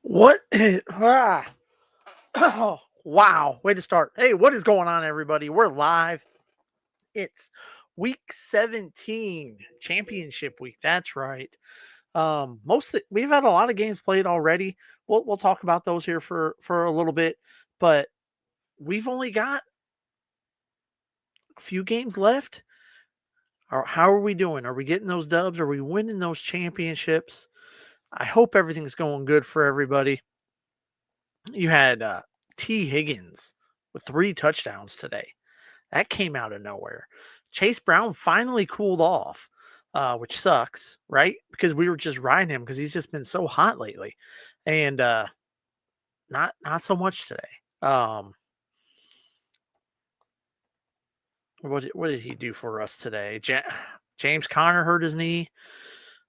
What? Oh, wow. Way to start. Hey, what is going on, everybody? We're live. It's week 17, championship week. That's right. Mostly we've had a lot of games played already. We'll talk about those here for a little bit, but we've only got a few games left. How are we doing? Are we getting those dubs? Are we winning those championships? I hope everything's going good for everybody. You had T. Higgins with 3 touchdowns today. That came out of nowhere. Chase Brown finally cooled off, which sucks, right? Because we were just riding him because he's just been so hot lately, and not so much today. What did he do for us today? James Conner hurt his knee.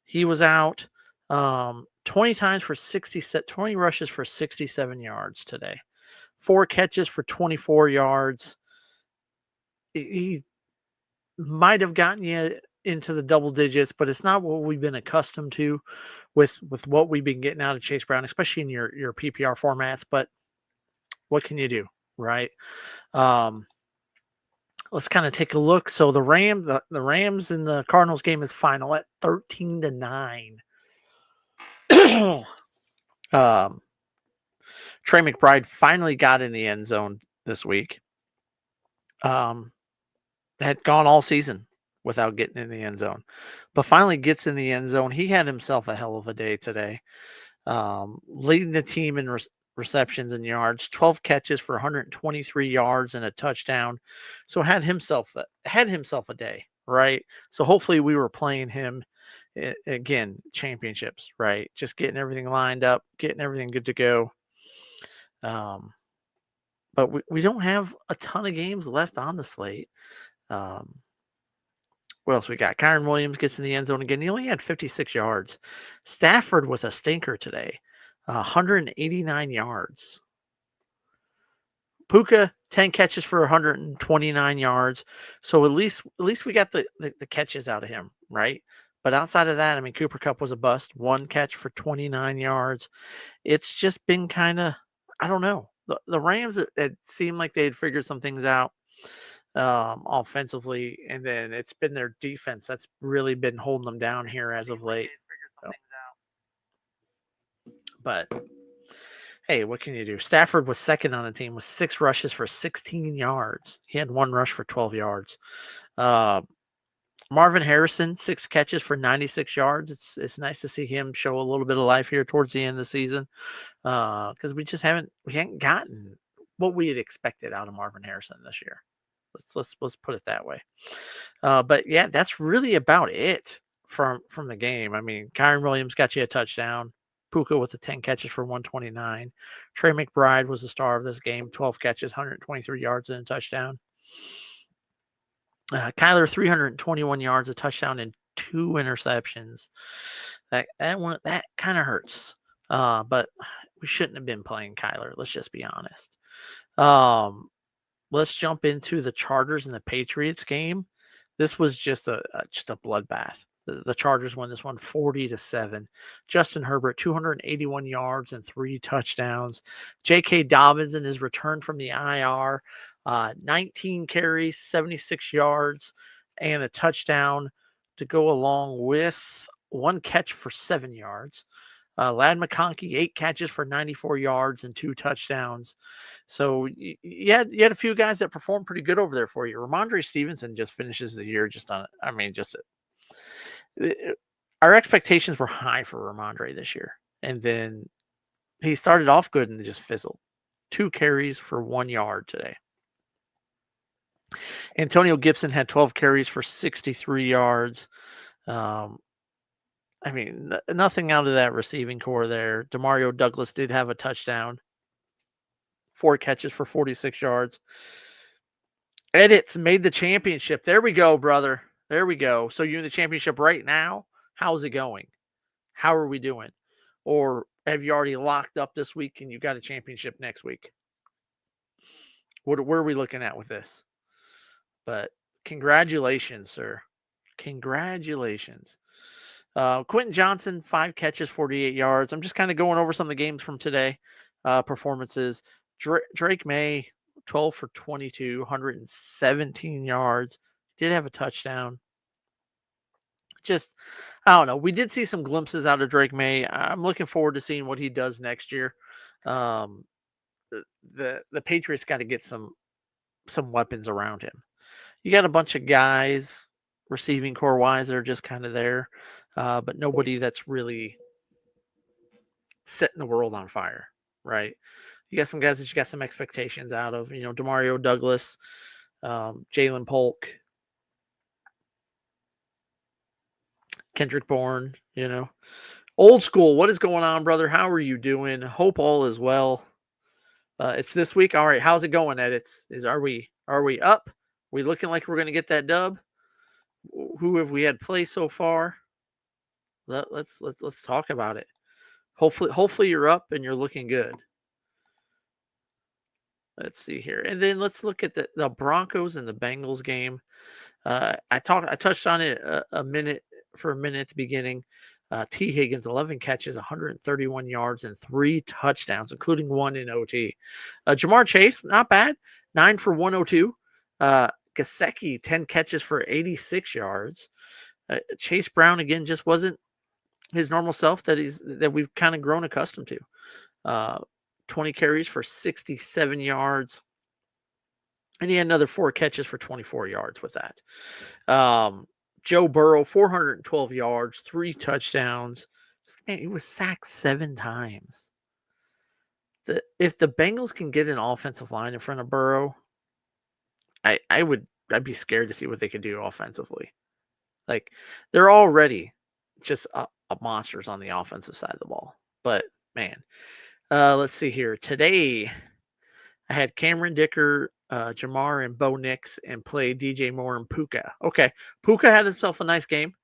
He was out. 20 times for 20 rushes for 67 yards today. 4 catches for 24 yards. He might have gotten you into the double digits, but it's not what we've been accustomed to with what we've been getting out of Chase Brown, especially in your PPR formats. But what can you do, right? Um, let's kind of take a look. So the Rams and the Cardinals game is final at 13-9. Trey McBride finally got in the end zone this week. Had gone all season without getting in the end zone, but finally gets in the end zone. He had himself a hell of a day today, leading the team in receptions and yards, 12 catches for 123 yards and a touchdown. So had himself a day, right? So hopefully we were playing him again, championships, right? Just getting everything lined up, getting everything good to go. But we don't have a ton of games left on the slate. Um, What else we got? Kyron Williams gets in the end zone again. He only had 56 yards. Stafford with a stinker today, 189 yards. Puka 10 catches for 129 yards. So at least we got the catches out of him, right? But outside of that, I mean, Cooper Kupp was a bust. 1 catch for 29 yards. It's just been kind of, I don't know. The Rams, it seemed like they had figured some things out offensively, and then it's been their defense that's really been holding them down here as of late. So, but hey, what can you do? Stafford was second on the team with 6 rushes for 16 yards. He had 1 rush for 12 yards. Uh, Marvin Harrison, 6 catches for 96 yards. It's nice to see him show a little bit of life here towards the end of the season because we hadn't gotten what we had expected out of Marvin Harrison this year. Let's put it that way. But yeah, that's really about it from the game. I mean, Kyron Williams got you a touchdown. Puka with the 10 catches for 129. Trey McBride was the star of this game, 12 catches, 123 yards and a touchdown. Kyler 321 yards, a touchdown, and 2 interceptions. That kind of hurts. But we shouldn't have been playing Kyler. Let's just be honest. Let's jump into the Chargers and the Patriots game. This was just a bloodbath. The Chargers won this one 40-7. Justin Herbert, 281 yards and 3 touchdowns. J.K. Dobbins in his return from the IR, 19 carries, 76 yards, and a touchdown to go along with 1 catch for 7 yards. Ladd McConkey, 8 catches for 94 yards and 2 touchdowns. So you had a few guys that performed pretty good over there for you. Ramondre Stevenson just finishes the year just on. I mean, our expectations were high for Ramondre this year, and then he started off good and just fizzled. 2 carries for 1 yard today. Antonio Gibson had 12 carries for 63 yards. I mean, nothing out of that receiving core there. Demario Douglas did have a touchdown. 4 catches for 46 yards. Edits made the championship. There we go, brother. There we go. So you're in the championship right now? How's it going? How are we doing? Or have you already locked up this week and you got a championship next week? Where are we looking at with this? But congratulations, sir. Congratulations. Quentin Johnson, 5 catches, 48 yards. I'm just kind of going over some of the games from today, performances. Drake May, 12 for 22, 117 yards. Did have a touchdown. Just, I don't know. We did see some glimpses out of Drake May. I'm looking forward to seeing what he does next year. Um, the Patriots got to get some weapons around him. You got a bunch of guys receiving core wise that are just kind of there, but nobody that's really setting the world on fire, right? You got some guys that you got some expectations out of, Demario Douglas, Jalen Polk, Kendrick Bourne, Old school, what is going on, brother? How are you doing? Hope all is well. It's this week. All right, how's it going, Ed? Are we up? We looking like we're gonna get that dub? Who have we had play so far? Let's talk about it. Hopefully you're up and you're looking good. Let's see here, and then let's look at the Broncos and the Bengals game. I touched on it a minute at the beginning. T. Higgins, 11 catches, 131 yards, and 3 touchdowns, including 1 in OT. Jamar Chase, not bad, 9 for 102. Gesicki, 10 catches for 86 yards. Chase Brown again just wasn't his normal self that we've kind of grown accustomed to. 20 carries for 67 yards. And he had another 4 catches for 24 yards with that. Joe Burrow, 412 yards, 3 touchdowns. Man, he was sacked 7 times. If the Bengals can get an offensive line in front of Burrow, I'd be scared to see what they could do offensively. Like, they're already just monsters on the offensive side of the ball. But man, let's see here. Today, I had Cameron Dicker, Jamar, and Bo Nix, and played DJ Moore and Puka. Okay, Puka had himself a nice game.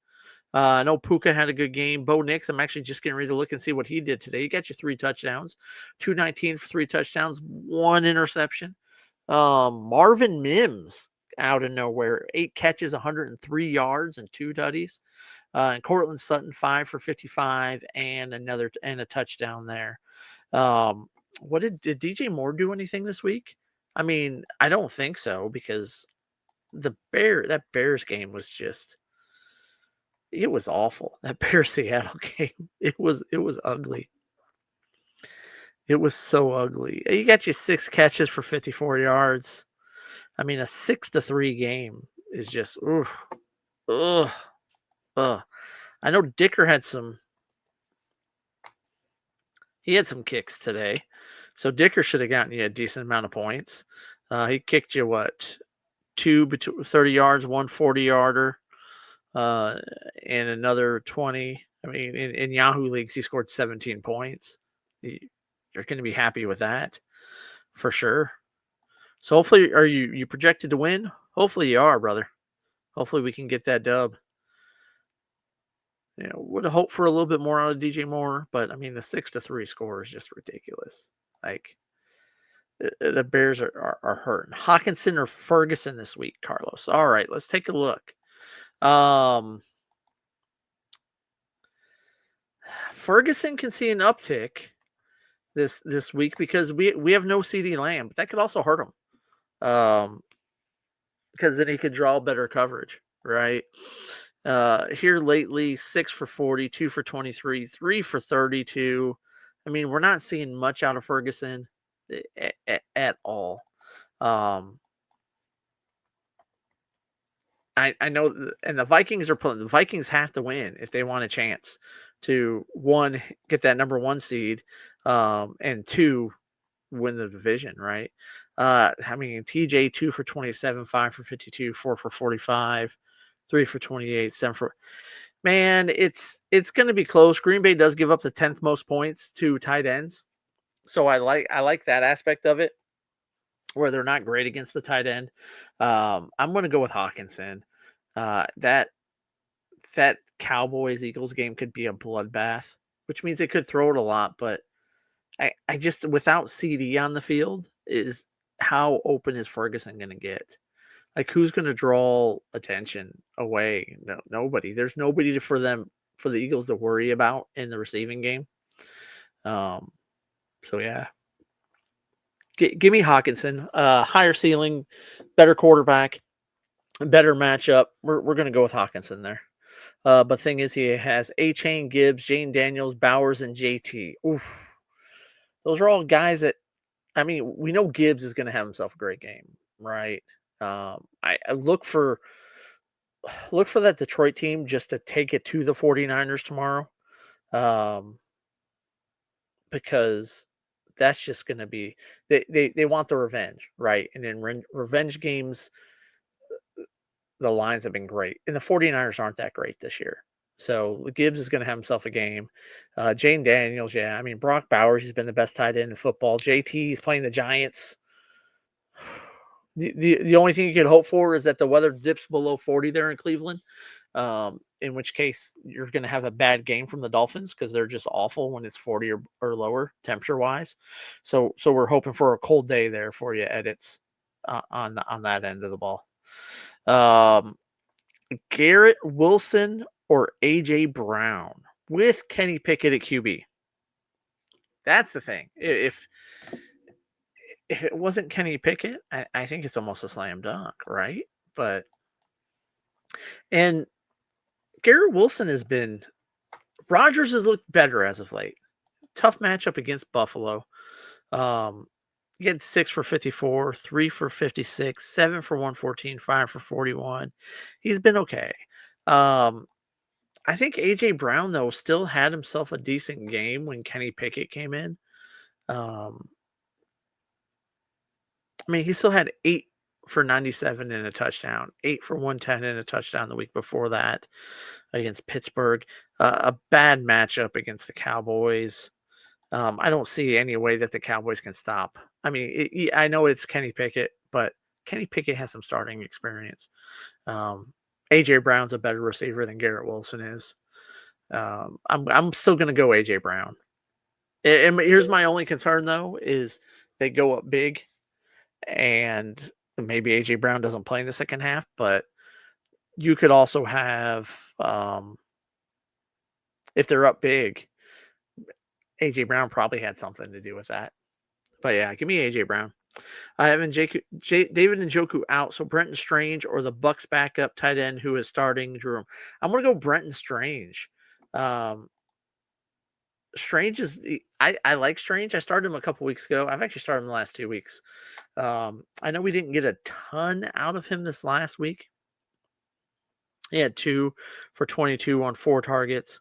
I know Puka had a good game. Bo Nix, I'm actually just getting ready to look and see what he did today. He got you 3 touchdowns, 219 for 3 touchdowns, 1 interception. Marvin Mims out of nowhere, 8 catches, 103 yards, and 2 tutties. And Cortland Sutton, 5 for 55, and a touchdown there. What did DJ Moore do anything this week? I mean, I don't think so, because that Bears game was just, it was awful. That Bears Seattle game, it was ugly. It was so ugly. You got you 6 catches for 54 yards. I mean, a 6-3 game is just ugh. I know Dicker had some kicks today. So Dicker should have gotten you a decent amount of points. He kicked you 2 30 yards, 1 40-yarder, and another 20. I mean, in Yahoo leagues, he scored 17 points. You're going to be happy with that for sure. So hopefully, are you projected to win? Hopefully you are, brother. Hopefully we can get that dub. Would have hoped for a little bit more out of DJ Moore, but I mean, the 6-3 score is just ridiculous. Like, the Bears are hurting. Hawkinson or Ferguson this week, Carlos? All right, let's take a look. Ferguson can see an uptick this week because we have no CeeDee Lamb, but that could also hurt him. Because then he could draw better coverage, right? Here lately, 6 for 40, 2 for 23, 3 for 32. I mean, we're not seeing much out of Ferguson at all. I know, and the Vikings are pulling. The Vikings have to win if they want a chance to, 1, get that number 1 seed, and 2, win the division, right? I mean, TJ 2 for 27, 5 for 52, 4 for 45, 3 for 28, 7 for. Man, it's going to be close. Green Bay does give up the 10th most points to tight ends, so I like that aspect of it, where they're not great against the tight end. I'm going to go with Hawkinson. That Cowboys Eagles game could be a bloodbath, which means they could throw it a lot, but I just, without CD on the field, is how open is Ferguson going to get? Like, who's going to draw attention away? No, nobody. There's nobody for them for the Eagles to worry about in the receiving game. So yeah, give me Hockenson. Higher ceiling, better quarterback, better matchup. We're gonna go with Hockenson there. But thing is, he has A-Chain, Gibbs, Jane Daniels, Bowers, and JT. Oof. Those are all guys that, I mean, we know Gibbs is going to have himself a great game, right? I look for that Detroit team just to take it to the 49ers tomorrow, um, because that's just going to be they want the revenge, right? And in revenge games, the lines have been great, and the 49ers aren't that great this year. So Gibbs is going to have himself a game. Jane Daniels, yeah. I mean, Brock Bowers, he's been the best tight end in football. JT, he's playing the Giants. The only thing you could hope for is that the weather dips below 40 there in Cleveland, in which case you're going to have a bad game from the Dolphins because they're just awful when it's 40 or lower temperature wise. So we're hoping for a cold day there for you, Edits, on that end of the ball. Garrett Wilson or AJ Brown with Kenny Pickett at QB. That's the thing. If it wasn't Kenny Pickett, I think it's almost a slam dunk, right? And Garrett Wilson Rodgers has looked better as of late. Tough matchup against Buffalo. He had 6 for 54, 3 for 56, 7 for 114, 5 for 41. He's been okay. I think AJ Brown, though, still had himself a decent game when Kenny Pickett came in. I mean, he still had 8 for 97 and a touchdown, 8 for 110 and a touchdown the week before that against Pittsburgh. A bad matchup against the Cowboys. I don't see any way that the Cowboys can stop. I mean, I know it's Kenny Pickett, but Kenny Pickett has some starting experience. AJ Brown's a better receiver than Garrett Wilson is. I'm still going to go AJ Brown. And here's my only concern, though, is they go up big, and maybe AJ Brown doesn't play in the second half, but you could also have, if they're up big, AJ Brown probably had something to do with that. But yeah, give me AJ Brown. I have David Njoku out, so Brenton Strange or the Bucks backup tight end who is starting Drew. I'm gonna go Brenton Strange. Strange is I like Strange. I started him a couple weeks ago. I've actually started him the last 2 weeks. I know we didn't get a ton out of him this last week. He had 2 for 22 on 4 targets.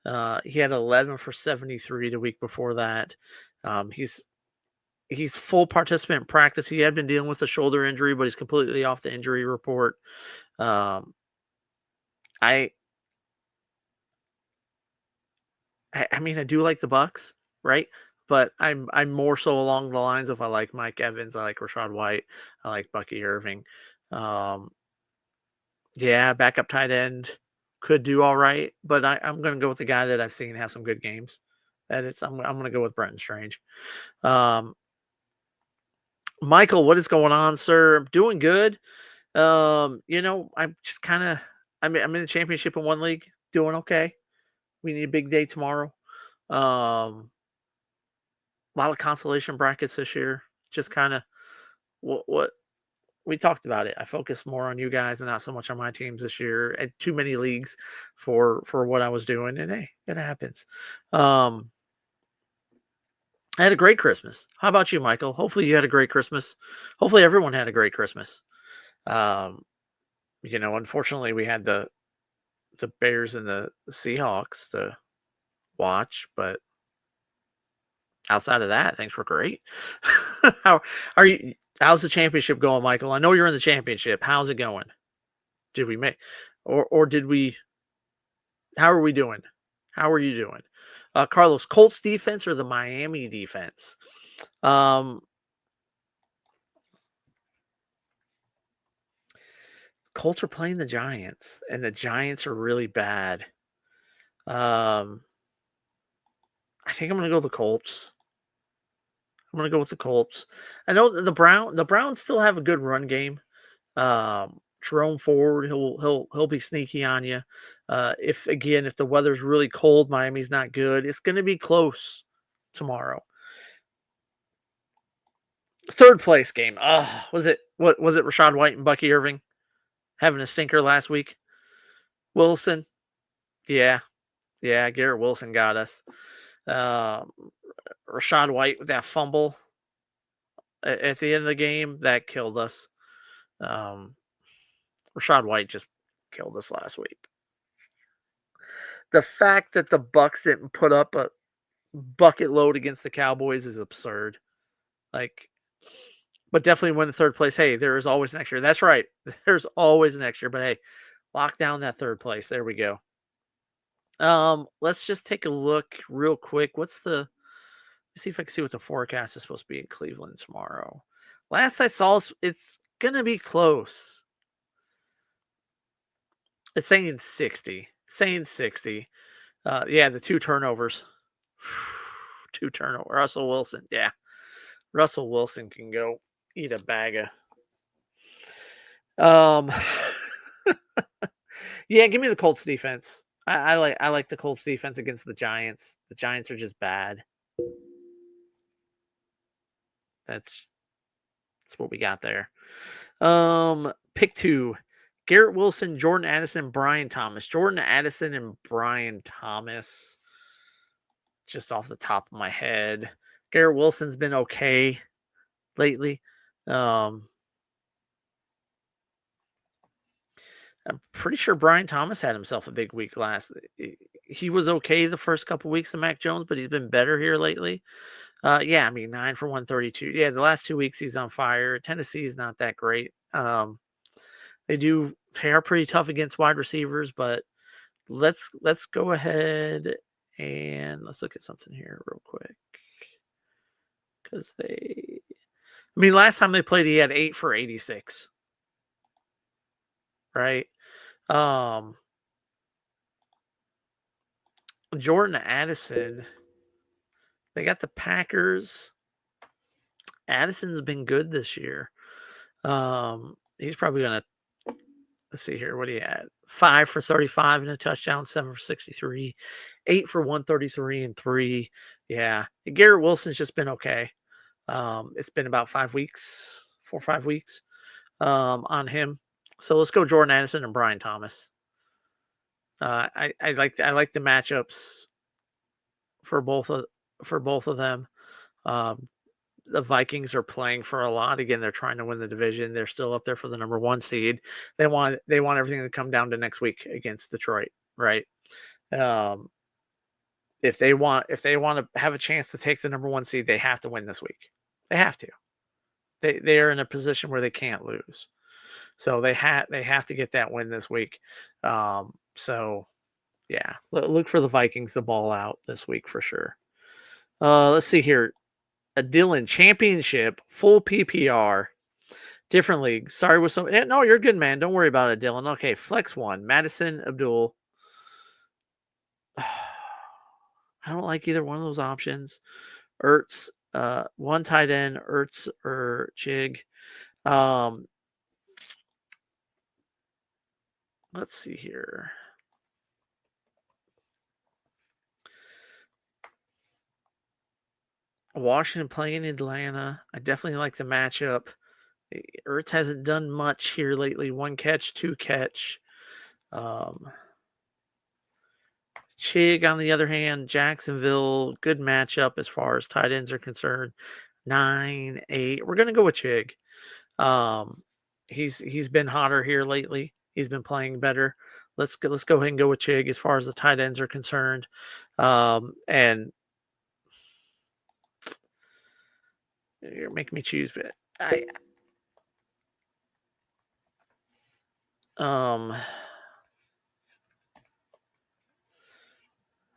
He had 11 for 73 the week before that. He's full participant in practice. He had been dealing with a shoulder injury, but he's completely off the injury report. I mean, I do like the Bucks, right? But I'm more so along the lines of I like Mike Evans, I like Rachaad White, I like Bucky Irving. Yeah, backup tight end could do all right, but I'm going to go with the guy that I've seen have some good games. I'm going to go with Brenton Strange. Michael, what is going on, sir? I'm doing good. I'm just kind of I'm in the championship in one league, doing okay. We need a big day tomorrow. A lot of consolation brackets this year. Just kind of what we talked about it. I focus more on you guys and not so much on my teams this year. At too many leagues for what I was doing, and hey, it happens. I had a great Christmas. How about you, Michael? Hopefully you had a great Christmas. Hopefully everyone had a great Christmas. Unfortunately we had the Bears and the Seahawks to watch, but outside of that, things were great. How are you? How's the championship going, Michael? I know you're in the championship. How's it going? Did we make, or did we? How are we doing? How are you doing, Carlos? Colts defense or the Miami defense? Colts are playing the Giants, and the Giants are really bad. I think I'm going to go the Colts. I'm going to go with the Colts. I know the Browns still have a good run game. Jerome Ford, he'll be sneaky on you. If the weather's really cold, Miami's not good. It's going to be close tomorrow. Third place game. Was it Rachaad White and Bucky Irving having a stinker last week? Wilson, yeah, Garrett Wilson got us. Rachaad White with that fumble at the end of the game that killed us. Rachaad White just killed us last week. The fact that the Bucs didn't put up a bucket load against the Cowboys is absurd. But definitely win the third place. Hey, there is always next year. That's right. There's always next year. But hey, lock down that third place. There we go. Let's just take a look real quick. Let's see if I can see what the forecast is supposed to be in Cleveland tomorrow. Last I saw, it's gonna be close. It's saying 60. Yeah, the 2 turnovers. 2 turnovers. Russell Wilson. Yeah. Russell Wilson can go eat a bag of. Yeah, give me the Colts defense. I like the Colts defense against the Giants. The Giants are just bad. That's what we got there. Pick 2. Garrett Wilson, Jordan Addison, Brian Thomas. Jordan Addison and Brian Thomas. Just off the top of my head. Garrett Wilson's been okay lately. I'm pretty sure Brian Thomas had himself a big week last. He was okay the first couple weeks of Mac Jones, but he's been better here lately. 9 for 132. Yeah, the last 2 weeks he's on fire. Tennessee's not that great. They are pretty tough against wide receivers, but let's go ahead and let's look at something here real quick. Because last time they played, he had 8 for 86. Right? Jordan Addison, they got the Packers. Addison's been good this year. He's probably going to, let's see here. What do you had? 5 for 35 and a touchdown, 7 for 63, 8 for 133 and 3. Yeah. Garrett Wilson's just been okay. It's been about 4 or 5 weeks on him. So let's go Jordan Addison and Brian Thomas. I like the matchups for both of them. The Vikings are playing for a lot. Again, they're trying to win the division. They're still up there for the number 1 seed. They want everything to come down to next week against Detroit, right? If they want to have a chance to take the number 1 seed, they have to win this week. They have to. They are in a position where they can't lose. So they have to get that win this week. So yeah, look for the Vikings to ball out this week for sure. Let's see here. A Dylan championship, full PPR, different leagues. Sorry with some. No, you're good, man. Don't worry about it, Dylan. Okay, flex 1, Madison Abdul. I don't like either one of those options. Ertz, 1 tight end, Ertz or Chig. Let's see here. Washington playing Atlanta. I definitely like the matchup. Ertz hasn't done much here lately. 1 catch, 2 catch. Chig, on the other hand, Jacksonville, good matchup as far as tight ends are concerned. 9, 8. We're gonna go with Chig. He's been hotter here lately. He's been playing better. Let's go ahead and go with Chig as far as the tight ends are concerned. And you're making me choose, but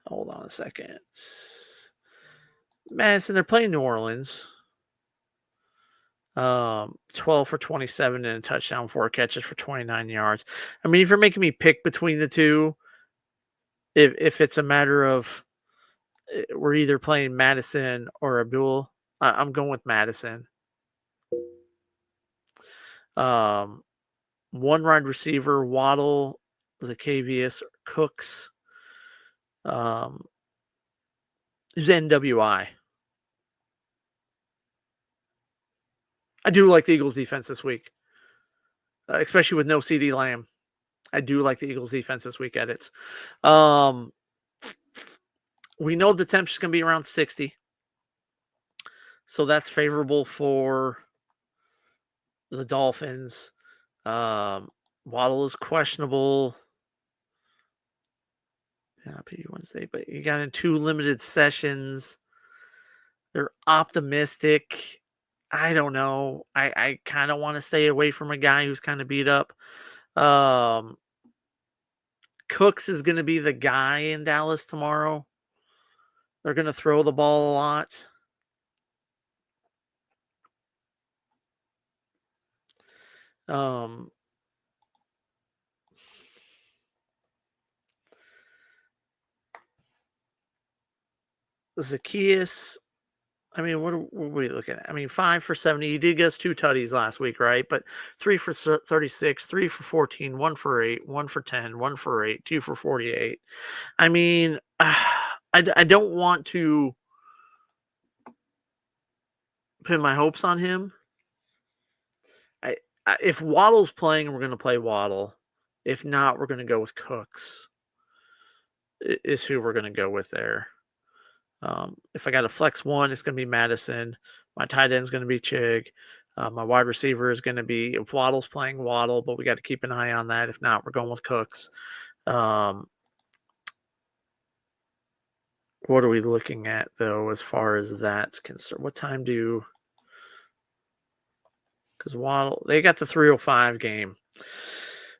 hold on a second. Madison, they're playing New Orleans. 12 for 27 and a touchdown, 4 catches for 29 yards. If you're making me pick between the two, if it's a matter of we're either playing Madison or Abdul, I'm going with Madison. 1 one wide receiver, Waddle, Zacchaeus, Cooks, who's NWI. I do like the Eagles defense this week, especially with no CeeDee Lamb. I do like the Eagles defense this week at it. We know the temperature's going to be around 60. So that's favorable for the Dolphins. Waddle is questionable. Happy Wednesday, but you got in 2 limited sessions. They're optimistic. I don't know. I kind of want to stay away from a guy who's kind of beat up. Cooks is going to be the guy in Dallas tomorrow. They're going to throw the ball a lot. Zacchaeus, I mean, what are we looking at? I mean, 5 for 70. He did get us 2 tutties last week, right? But 3 for 36, 3 for 14, 1 for 8, 1 for 10, 1 for 8, 2 for 48. I mean, I don't want to put my hopes on him. If Waddle's playing, we're going to play Waddle. If not, we're going to go with Cooks. Is who we're going to go with there. If I got a flex one, it's going to be Madison. My tight end is going to be Chig. My wide receiver is going to be, if Waddle's playing, Waddle, but we got to keep an eye on that. If not, we're going with Cooks. What are we looking at, though, as far as that's concerned? What time do... Because Waddle, they got the 3:05 game.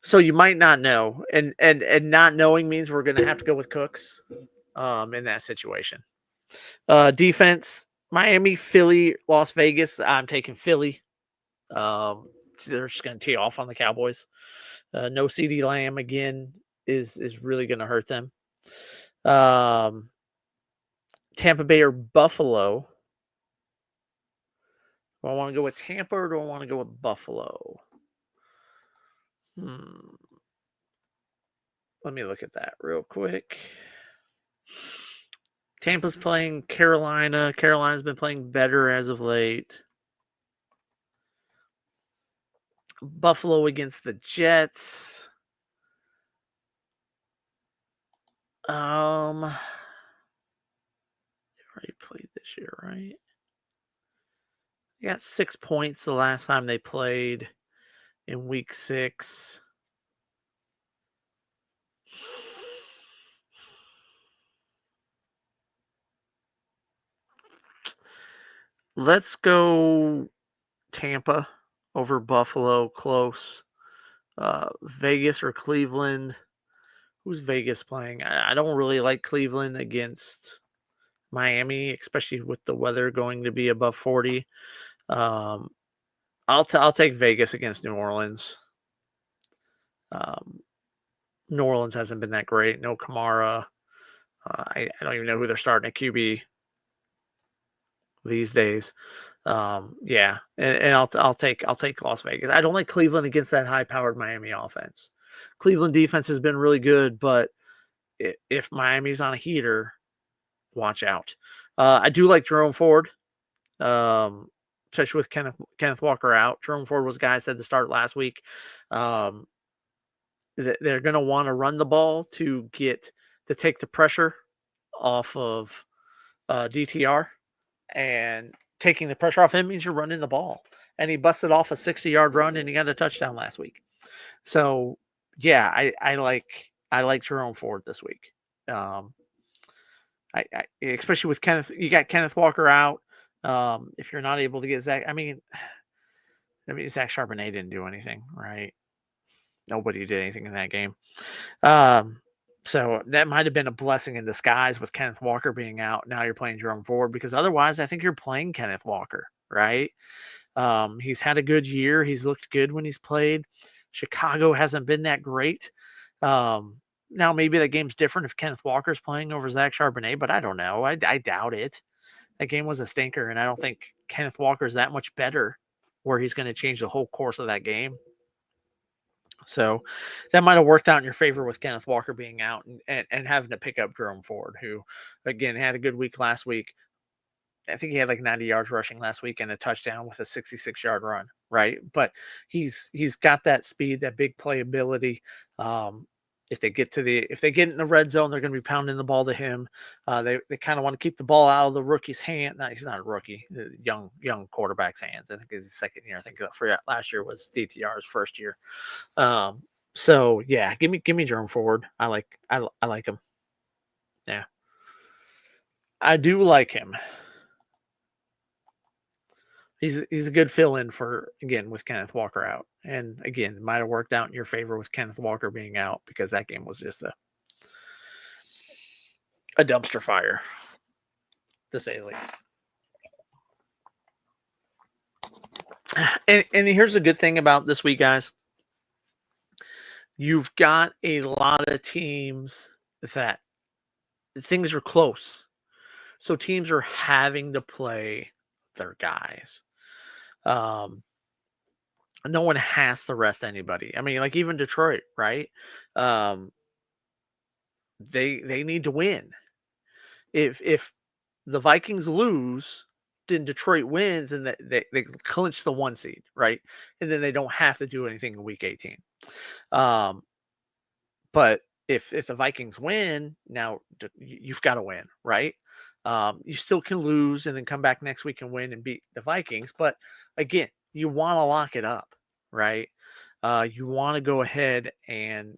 So you might not know. And not knowing means we're going to have to go with Cooks in that situation. Defense, Miami, Philly, Las Vegas. I'm taking Philly. They're just going to tee off on the Cowboys. No CeeDee Lamb again is really going to hurt them. Tampa Bay or Buffalo. Do I want to go with Tampa or do I want to go with Buffalo? Let me look at that real quick. Tampa's playing Carolina. Carolina's been playing better as of late. Buffalo against the Jets. They already played this year, right? They got 6 points the last time they played in week 6. Let's go Tampa over Buffalo, close. Vegas or Cleveland. Who's Vegas playing? I don't really like Cleveland against Miami, especially with the weather going to be above 40. I'll take Vegas against New Orleans. New Orleans hasn't been that great. No Kamara. I don't even know who they're starting at QB these days. Yeah, and I'll take Las Vegas. I don't like Cleveland against that high-powered Miami offense. Cleveland defense has been really good, but if Miami's on a heater, watch out. I do like Jerome Ford, especially with Kenneth Walker out. Jerome Ford was a guy I said to start last week. They're going to want to run the ball to take the pressure off of DTR, and taking the pressure off him means you're running the ball. And he busted off a 60-yard run and he got a touchdown last week. So yeah, I like Jerome Ford this week. I especially with Kenneth, you got Kenneth Walker out. If you're not able to get Zach, I mean Zach Charbonnet didn't do anything, right? Nobody did anything in that game. So that might have been a blessing in disguise with Kenneth Walker being out. Now you're playing Jerome Ford, because otherwise I think you're playing Kenneth Walker, right? He's had a good year. He's looked good when he's played. Chicago hasn't been that great. Now maybe that game's different if Kenneth Walker's playing over Zach Charbonnet, but I don't know. I doubt it. That game was a stinker, and I don't think Kenneth Walker's that much better where he's going to change the whole course of that game. So that might have worked out in your favor with Kenneth Walker being out and having to pick up Jerome Ford, who, again, had a good week last week. I think he had like 90 yards rushing last week and a touchdown with a 66-yard run, right? But he's got that speed, that big playability. If they get in the red zone, they're going to be pounding the ball to him. They kind of want to keep the ball out of the rookie's hand. No, he's not a rookie, young quarterback's hands. I think it's his second year. I think for last year was DTR's first year. So yeah, give me Jerome Ford. I like him. Yeah, I do like him. He's a good fill-in for, again, with Kenneth Walker out. And again, it might have worked out in your favor with Kenneth Walker being out because that game was just a dumpster fire, to say the least. And here's the good thing about this week, guys. You've got a lot of teams that things are close. So teams are having to play their guys. No one has to rest anybody. I mean, like even Detroit, right? They need to win. If the Vikings lose, then Detroit wins and they clinch the 1 seed, right? And then they don't have to do anything in week 18. But if the Vikings win, now you've got to win, right? You still can lose and then come back next week and win and beat the Vikings. But again, you want to lock it up, right? You want to go ahead and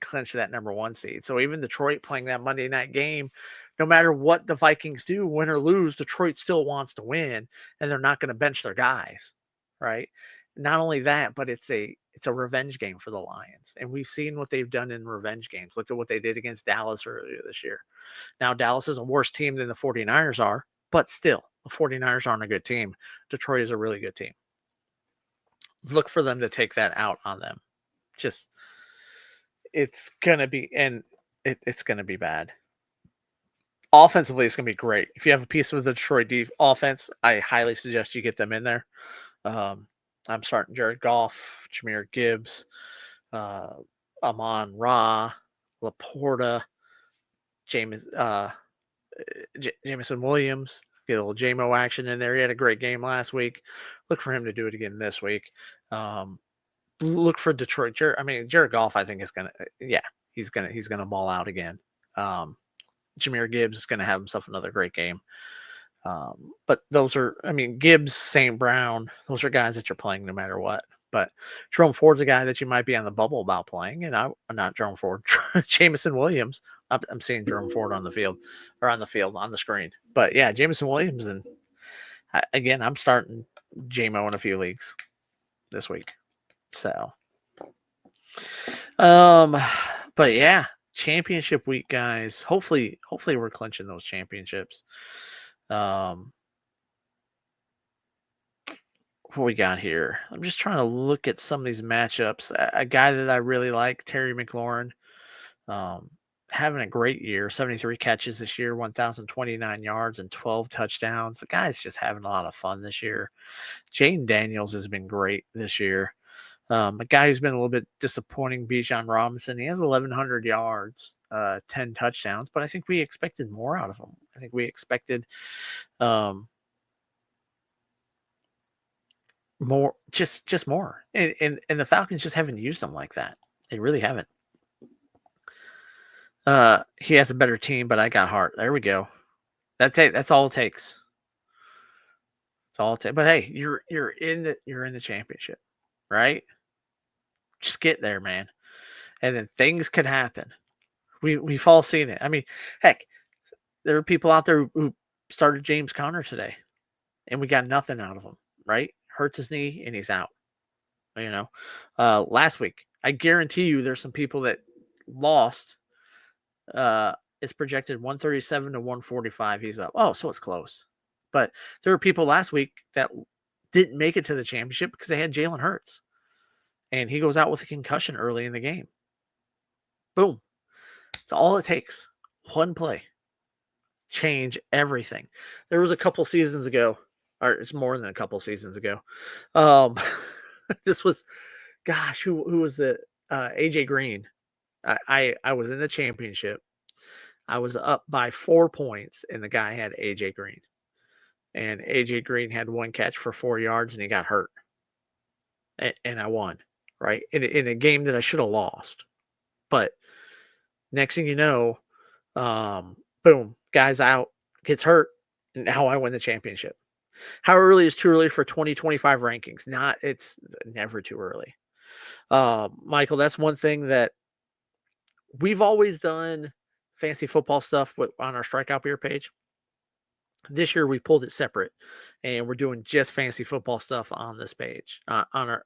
clinch that number 1 seed. So even Detroit playing that Monday night game, no matter what the Vikings do, win or lose, Detroit still wants to win, and they're not going to bench their guys, right? Not only that, but it's a revenge game for the Lions. And we've seen what they've done in revenge games. Look at what they did against Dallas earlier this year. Now, Dallas is a worse team than the 49ers are, but still, the 49ers aren't a good team. Detroit is a really good team. Look for them to take that out on them. Just, it's going to be, and it's going to be bad. Offensively, it's going to be great. If you have a piece of the Detroit offense, I highly suggest you get them in there. I'm starting Jared Goff, Jahmyr Gibbs, Amon-Ra, Laporta, Jameson Williams. Get a little JMO action in there. He had a great game last week. Look for him to do it again this week. Look for Detroit. Jared Goff, I think is gonna. Yeah, he's gonna ball out again. Jahmyr Gibbs is gonna have himself another great game. But those are, Gibbs, St. Brown, those are guys that you're playing no matter what. But Jerome Ford's a guy that you might be on the bubble about playing, and I'm not Jerome Ford, Jameson Williams. I'm seeing Jerome Ford on the field, on the screen. But yeah, Jameson Williams, and again, I'm starting JMO in a few leagues this week. So, but yeah, championship week, guys. Hopefully we're clinching those championships. What we got here? I'm just trying to look at some of these matchups. A guy that I really like, Terry McLaurin, having a great year. 73 catches this year, 1,029 yards, and 12 touchdowns. The guy's just having a lot of fun this year. Jane Daniels has been great this year. A guy who's been a little bit disappointing, Bijan Robinson. He has 1,100 yards, 10 touchdowns, but I think we expected more out of him. I think we expected more, just more. And the Falcons just haven't used him like that. They really haven't. He has a better team, but I got heart. There we go. That's it. That's all it takes. That's all it takes. But hey, you're in the championship, right? Just get there, man. And then things could happen. We've all seen it. Heck, there are people out there who started James Conner today, and we got nothing out of him, right? Hurts his knee, and he's out. Last week, I guarantee you there's some people that lost. It's projected 137 to 145. He's up. Oh, so it's close. But there were people last week that didn't make it to the championship because they had Jalen Hurts. And he goes out with a concussion early in the game. Boom. It's all it takes. One play. Change everything. There was a couple seasons ago, or it's more than a couple seasons ago. This was gosh, who was the AJ Green. I was in the championship. I was up by 4 points, and the guy had AJ Green. And AJ Green had one catch for 4 yards, and he got hurt. And I won, right? In a game that I should have lost. But next thing you know, boom, guy's out, gets hurt, and now I win the championship. How early is too early for 2025 rankings? Not, it's never too early. Michael, that's one thing that we've always done fantasy football stuff on our Strikeout Beer page. This year we pulled it separate, and we're doing just fantasy football stuff on this page.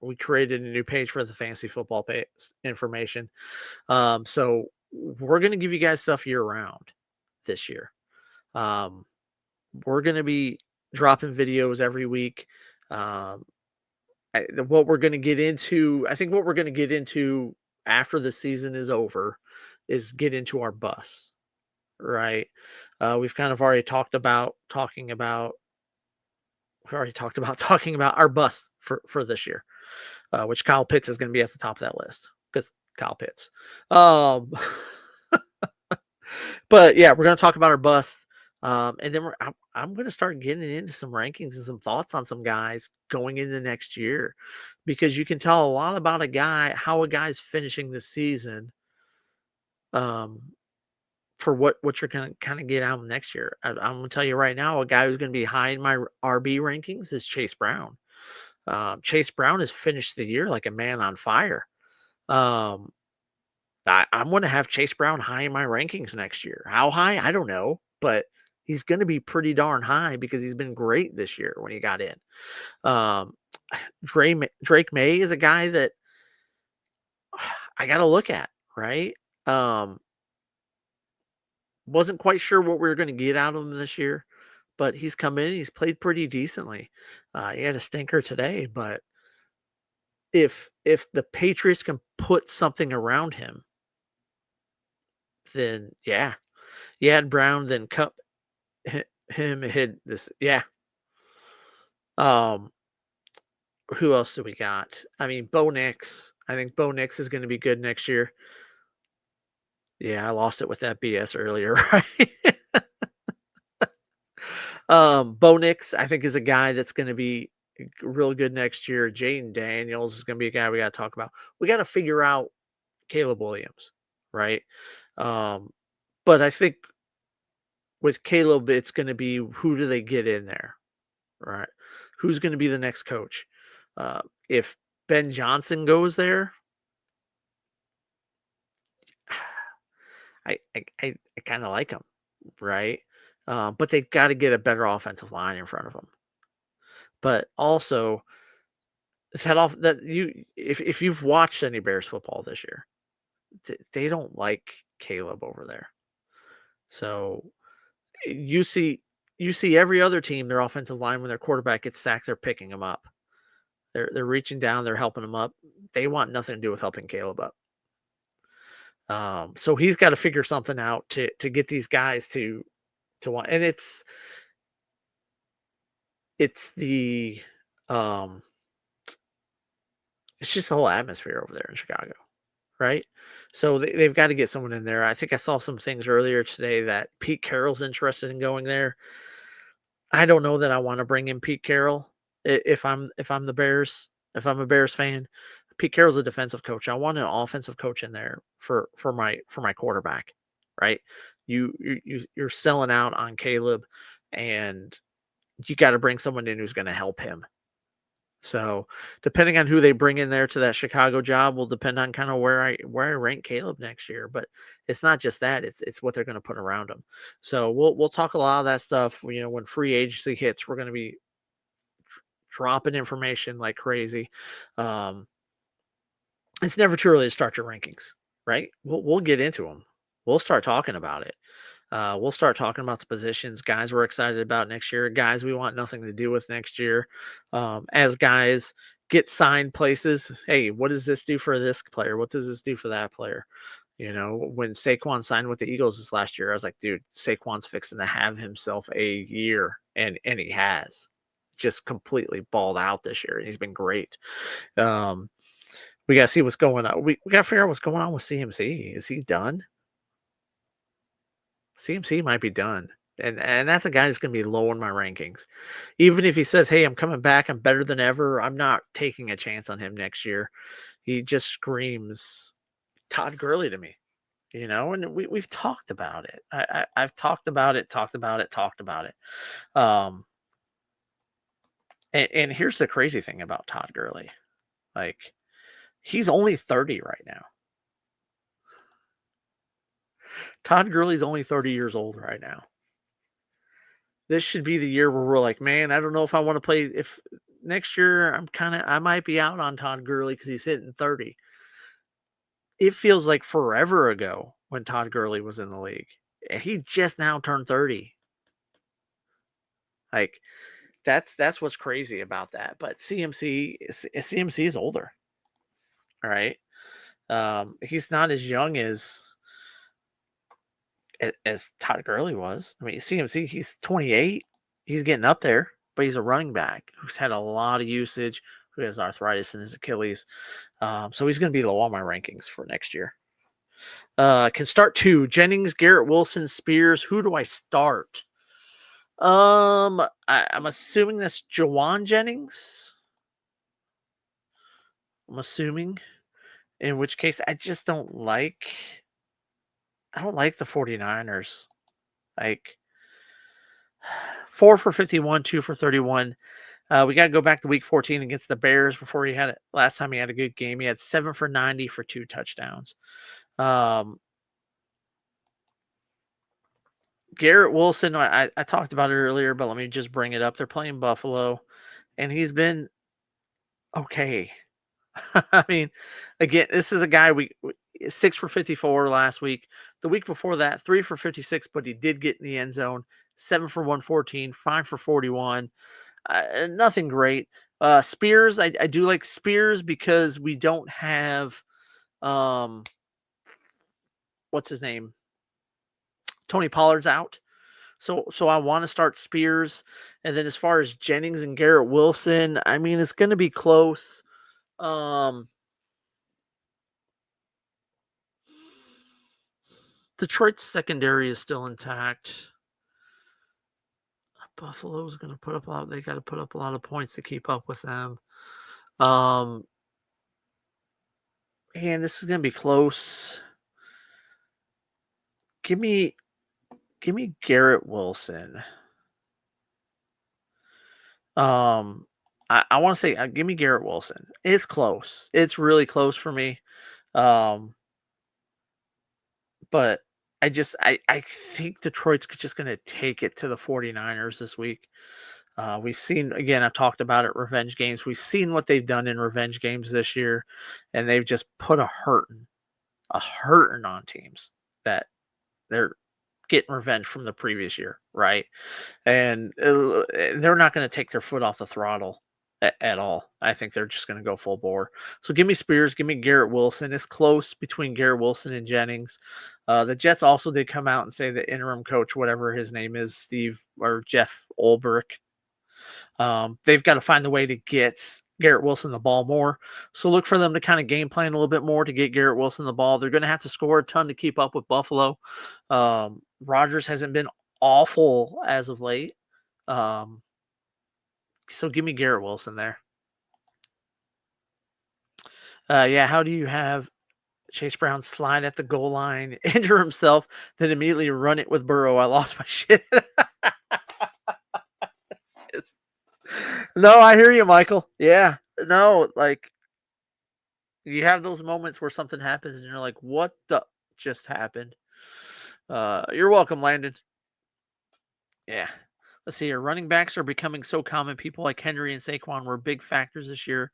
We created a new page for the fantasy football page information. So we're going to give you guys stuff year round this year. We're going to be dropping videos every week. What we're going to get into, I think what we're going to get into after the season is over is get into our bus, right? We've kind of already talked about talking about our bus for this year, which Kyle Pitts is going to be at the top of that list because Kyle Pitts. But yeah, we're going to talk about our bust. And then I'm going to start getting into some rankings and some thoughts on some guys going into next year, because you can tell a lot about how a guy's finishing the season, for what you're going to kind of get out of next year. I'm going to tell you right now, a guy who's going to be high in my RB rankings is Chase Brown. Chase Brown has finished the year like a man on fire. I'm going to have Chase Brown high in my rankings next year. How high? I don't know, but he's going to be pretty darn high because he's been great this year when he got in. Drake May is a guy that I got to look at, right? Wasn't quite sure what we were going to get out of him this year, but he's come in. He's played pretty decently. He had a stinker today, but if the Patriots can put something around him, then yeah, you had Brown, then Cup him hit this. Yeah. Who else do we got? I mean, Bo Nix. I think Bo Nix is going to be good next year. Yeah, I lost it with that BS earlier, right? Bo Nix, I think, is a guy that's going to be real good next year. Jaden Daniels is going to be a guy we got to talk about. We got to figure out Caleb Williams, right? But I think with Caleb, it's going to be who do they get in there, right? Who's going to be the next coach? If Ben Johnson goes there, I kind of like him, right? But they've got to get a better offensive line in front of them. But also, if you've watched any Bears football this year, they don't like Caleb over there. So you see every other team, their offensive line, when their quarterback gets sacked, they're picking him up. They're reaching down, they're helping him up. They want nothing to do with helping Caleb up. So he's got to figure something out to get these guys to want, and it's the it's just the whole atmosphere over there in Chicago, right? So they've got to get someone in there. I think I saw some things earlier today that Pete Carroll's interested in going there. I don't know that I want to bring in Pete Carroll if I'm the Bears. If I'm a Bears fan, Pete Carroll's a defensive coach. I want an offensive coach in there for my quarterback, right? You're selling out on Caleb, and you got to bring someone in who's going to help him. So depending on who they bring in there to that Chicago job will depend on kind of where I rank Caleb next year. But it's not just that; it's what they're going to put around him. So we'll talk a lot of that stuff. You know, when free agency hits, we're going to be dropping information like crazy. It's never too early to start your rankings, right? We'll get into them. We'll start talking about it. We'll start talking about the positions, guys we're excited about next year, guys we want nothing to do with next year. As guys get signed places, hey, what does this do for this player? What does this do for that player? You know, when Saquon signed with the Eagles this last year, I was like, dude, Saquon's fixing to have himself a year, and he has just completely balled out this year, and he's been great. We got to see what's going on. We got to figure out what's going on with CMC. Is he done? CMC might be done. And that's a guy that's going to be low in my rankings. Even if he says, "Hey, I'm coming back. I'm better than ever." I'm not taking a chance on him next year. He just screams Todd Gurley to me, and we've talked about it. I've talked about it, talked about it, talked about it. Um, and here's the crazy thing about Todd Gurley. Like, he's only 30 right now. Todd Gurley's only 30 years old right now. This should be the year where we're like, man, I don't know if I want to play. If next year I might be out on Todd Gurley because he's hitting 30. It feels like forever ago when Todd Gurley was in the league. And he just now turned 30. Like, that's what's crazy about that. But CMC is older. All right. He's not as young as Todd Gurley was. I mean, CMC, he's 28. He's getting up there, but he's a running back who's had a lot of usage, who has arthritis in his Achilles. So he's going to be low on my rankings for next year. Can start 2. Jennings, Garrett Wilson, Spears. Who do I start? I'm assuming that's Jawan Jennings. I'm assuming. In which case, I don't like the 49ers. Like, 4 for 51, 2 for 31. We got to go back to week 14 against the Bears before he had it. Last time he had a good game. He had 7 for 90 for 2 touchdowns. Garrett Wilson, I talked about it earlier, but let me just bring it up. They're playing Buffalo, and he's been okay. I mean, again, this is a guy 6 for 54 last week. The week before that, 3 for 56, but he did get in the end zone. 7 for 114, 5 for 41. Nothing great. Spears, I do like Spears because we don't have what's his name? Tony Pollard's out. So I want to start Spears. And then as far as Jennings and Garrett Wilson, I mean, it's going to be close. Detroit's secondary is still intact. Buffalo's going to put up they got to put up a lot of points to keep up with them. And this is going to be close. Give me Garrett Wilson. I want to say give me Garrett Wilson. It's close. It's really close for me. But I think Detroit's just going to take it to the 49ers this week. We've seen, again, I've talked about it, revenge games. We've seen what they've done in revenge games this year, and they've just put a hurting on teams that they're getting revenge from the previous year, right? And they're not going to take their foot off the throttle at all. I think they're just going to go full bore. So give me Spears, give me Garrett Wilson. It's close between Garrett Wilson and Jennings. The Jets also did come out and say the interim coach, whatever his name is, Steve or Jeff Ulbrich, they've got to find a way to get Garrett Wilson the ball more. So look for them to kind of game plan a little bit more to get Garrett Wilson the ball. They're going to have to score a ton to keep up with Buffalo. Rodgers hasn't been awful as of late. So give me Garrett Wilson there. How do you have Chase Brown slide at the goal line, injure himself, then immediately run it with Burrow? I lost my shit. No, I hear you, Michael. Yeah. No, like, you have those moments where something happens and you're like, what the just happened? You're welcome, Landon. Yeah. Let's see here. Running backs are becoming so common. People like Henry and Saquon were big factors this year,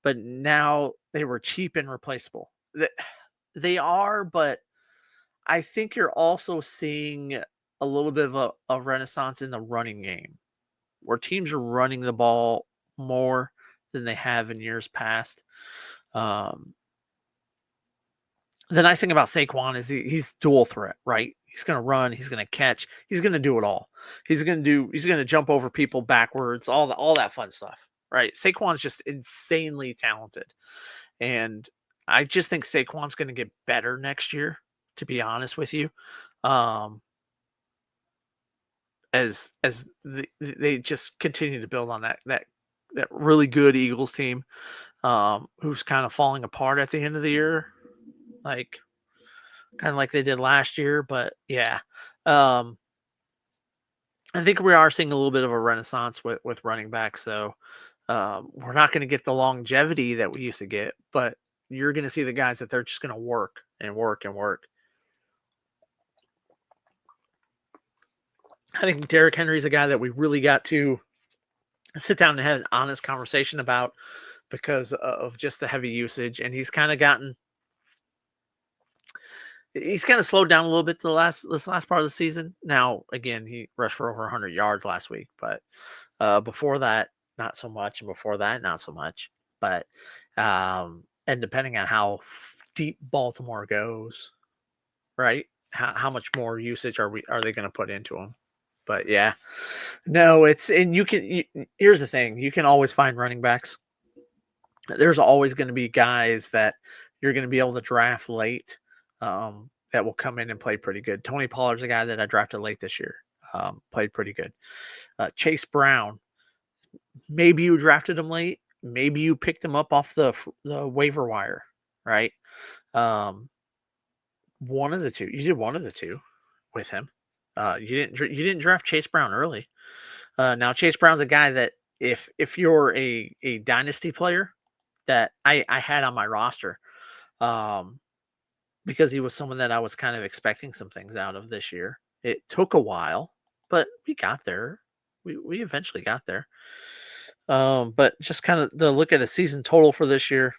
but now they were cheap and replaceable. They are, but I think you're also seeing a little bit of a renaissance in the running game, where teams are running the ball more than they have in years past. The nice thing about Saquon is he's dual threat, right? He's going to run, he's going to catch, he's going to do it all. He's going to jump over people backwards, all that fun stuff, right? Saquon's just insanely talented. And I just think Saquon's going to get better next year, to be honest with you. Um, they just continue to build on that really good Eagles team, who's kind of falling apart at the end of the year, like kind of like they did last year. But yeah, um, I think we are seeing a little bit of a renaissance with running backs, though. We're not going to get the longevity that we used to get, but you're going to see the guys that they're just going to work and work and work. I think Derrick Henry's a guy that we really got to sit down and have an honest conversation about because of just the heavy usage, and he's kind of slowed down a little bit this last part of the season. Now, again, he rushed for over 100 yards last week, but before that, not so much, and before that, not so much. But and depending on how deep Baltimore goes, right? How much more usage are they going to put into him? But yeah, no, here's the thing: you can always find running backs. There's always going to be guys that you're going to be able to draft late, that will come in and play pretty good. Tony Pollard's a guy that I drafted late this year, played pretty good. Chase Brown, maybe you drafted him late, maybe you picked him up off the waiver wire, right? One of the two. You did one of the two with him. You didn't draft Chase Brown early. Now Chase Brown's a guy that if you're a dynasty player that I had on my roster, because he was someone that I was kind of expecting some things out of this year. It took a while, but we got there. We eventually got there. But just kind of the look at a season total for this year.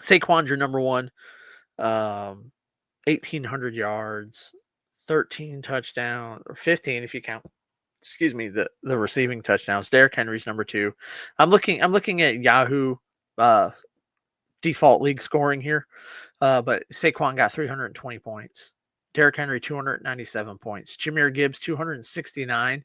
Saquon, your number one, 1,800 yards, 13 touchdowns, or 15 if you count. Excuse me, the receiving touchdowns. Derrick Henry's number two. I'm looking at Yahoo default league scoring here, but Saquon got 320 points. Derrick Henry 297 points. Jahmyr Gibbs 269.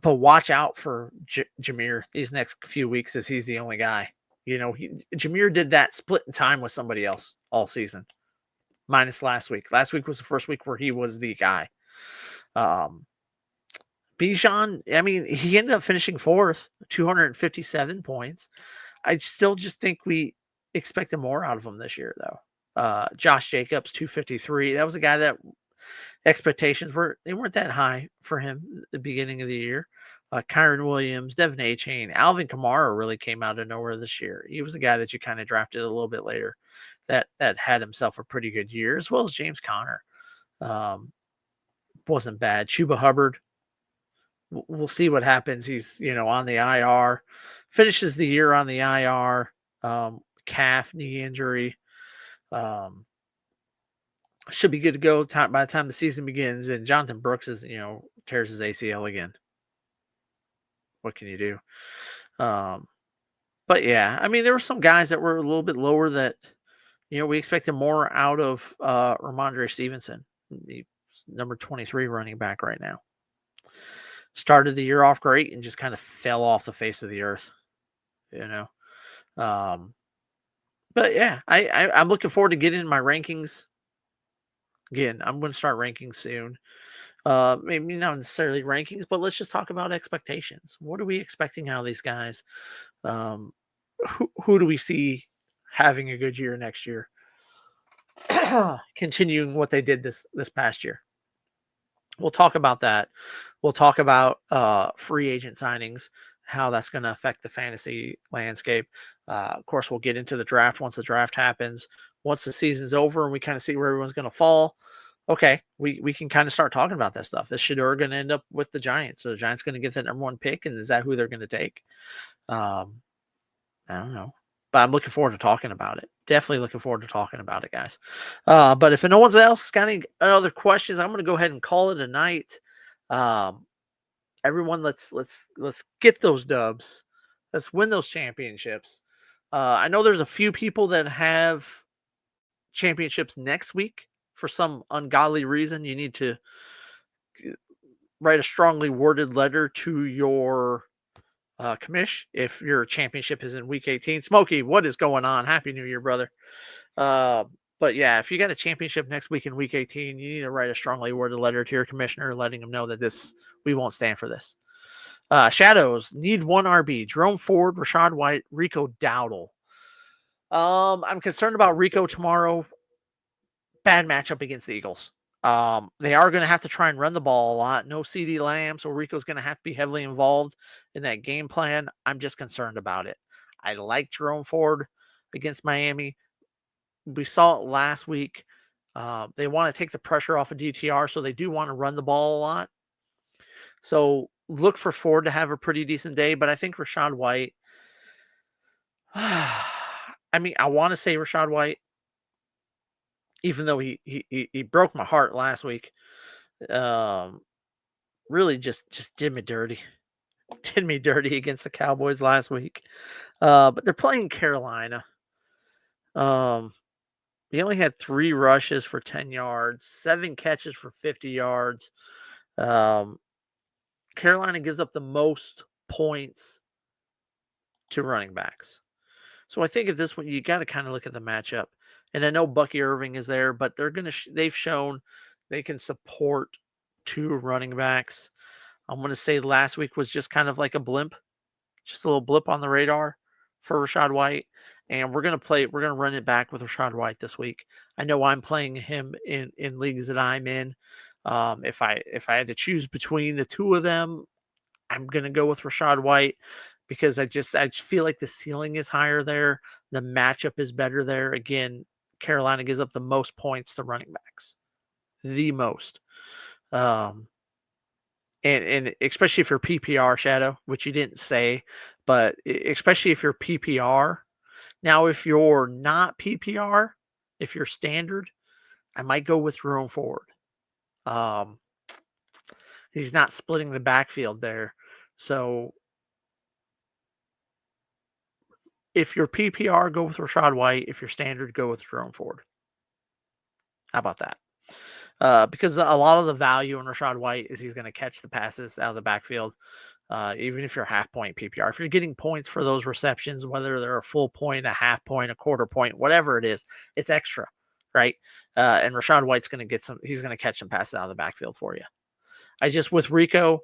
But watch out for Jahmyr these next few weeks, as he's the only guy. Jahmyr did that split in time with somebody else all season, minus last week. Last week was the first week where he was the guy. Bijan, I mean, he ended up finishing fourth, 257 points. I still just think we expected more out of him this year, though. Josh Jacobs, 253. That was a guy that expectations weren't that high for him at the beginning of the year. Kyron Williams, Devin Achane, Alvin Kamara really came out of nowhere this year. He was a guy that you kind of drafted a little bit later that had himself a pretty good year, as well as James Conner. Wasn't bad. Chuba Hubbard, we'll see what happens. He's, on the IR, finishes the year on the IR, calf, knee injury. Should be good to go by the time the season begins. And Jonathan Brooks tears his ACL again. What can you do? But yeah, I mean, there were some guys that were a little bit lower that, we expected more out of Ramondre Stevenson, the number 23 running back right now. Started the year off great and just kind of fell off the face of the earth, But yeah, I'm looking forward to getting in my rankings. Again, I'm going to start ranking soon. Maybe not necessarily rankings, but let's just talk about expectations. What are we expecting out of these guys? Who do we see having a good year next year? Continuing what they did this past year. We'll talk about that. We'll talk about free agent signings, how that's going to affect the fantasy landscape. Of course, we'll get into the draft once the draft happens. Once the season's over and we kind of see where everyone's going to fall, okay, we can kind of start talking about that stuff. Is Shedeur going to end up with the Giants? So the Giants going to get the number one pick, and is that who they're going to take? I don't know. But I'm looking forward to talking about it. Definitely looking forward to talking about it, guys. But if no one else got any other questions, I'm going to go ahead and call it a night. Everyone, let's get those dubs. Let's win those championships. I know there's a few people that have championships next week for some ungodly reason. You need to write a strongly worded letter to your Commish, if your championship is in week 18. Smokey, what is going on? Happy New Year, brother. But yeah, if you got a championship next week in week 18, you need to write a strongly worded letter to your commissioner letting him know that we won't stand for this. Shadows need 1 RB. Jerome Ford, Rachaad White, Rico Dowdle. I'm concerned about Rico tomorrow. Bad matchup against the Eagles. They are going to have to try and run the ball a lot. No CeeDee Lamb, so Rico's going to have to be heavily involved in that game plan. I'm just concerned about it. I like Jerome Ford against Miami. We saw it last week. They want to take the pressure off of DTR, so they do want to run the ball a lot. So look for Ford to have a pretty decent day, but I think Rachaad White. I mean, I want to say Rachaad White, even though he broke my heart last week. Really just did me dirty. Did me dirty against the Cowboys last week. But they're playing Carolina. He only had 3 rushes for 10 yards, 7 catches for 50 yards. Carolina gives up the most points to running backs. So I think at this one, you got to kind of look at the matchup. And I know Bucky Irving is there, but they've shown they can support 2 running backs. I'm going to say last week was just kind of like a blimp, just a little blip on the radar for Rachaad White. And we're going to run it back with Rachaad White this week. I know I'm playing him in leagues that I'm in. If I had to choose between the 2 of them, I'm going to go with Rachaad White because I feel like the ceiling is higher there. The matchup is better there. Again, Carolina gives up the most points to running backs, the most. And especially if you're PPR, Shadow, which you didn't say, but especially if you're PPR. Now, if you're not PPR, if you're standard, I might go with Jerome Ford. He's not splitting the backfield there. So if you're PPR, go with Rachaad White. If you're standard, go with Jerome Ford. How about that? Because a lot of the value in Rachaad White is he's going to catch the passes out of the backfield. Even if you're half-point PPR. If you're getting points for those receptions, whether they're a full point, a half point, a quarter point, whatever it is, it's extra, right? And Rachaad White's going to get he's going to catch some passes out of the backfield for you. With Rico,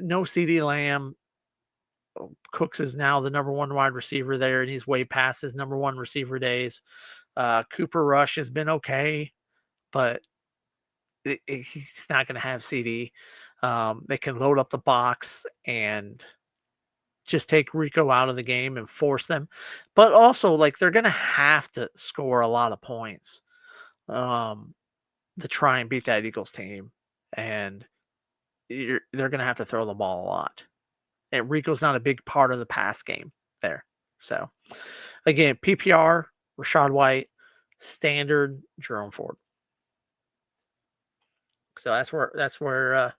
no CeeDee Lamb. Cooks is now the number 1 wide receiver there, and he's way past his number 1 receiver days. Cooper Rush has been okay, but he's not going to have CeeDee. They can load up the box and just take Rico out of the game and force them. But also, like, they're going to have to score a lot of points to try and beat that Eagles team. And they're going to have to throw the ball a lot. And Rico's not a big part of the pass game there. So, again, PPR, Rachaad White, standard, Jerome Ford. So that's where I'm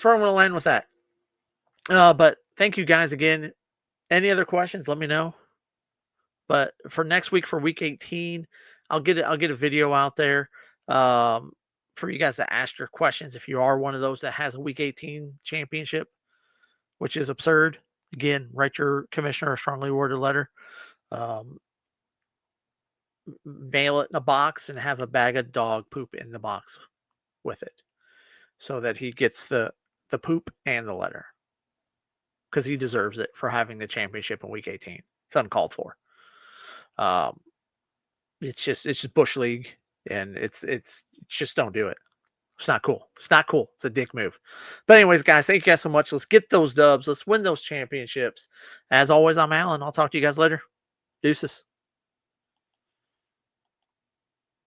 going to land with that. But thank you guys again. Any other questions? Let me know. But for next week, for week 18, I'll get a video out there for you guys to ask your questions if you are one of those that has a week 18 championship, which is absurd. Again, write your commissioner a strongly worded letter. Mail it in a box and have a bag of dog poop in the box with it so that he gets the poop and the letter because he deserves it for having the championship in week 18. It's uncalled for. It's just Bush League, and it's just don't do it. It's not cool. It's not cool. It's a dick move. But anyways, guys, thank you guys so much. Let's get those dubs. Let's win those championships. As always, I'm Alan. I'll talk to you guys later. Deuces.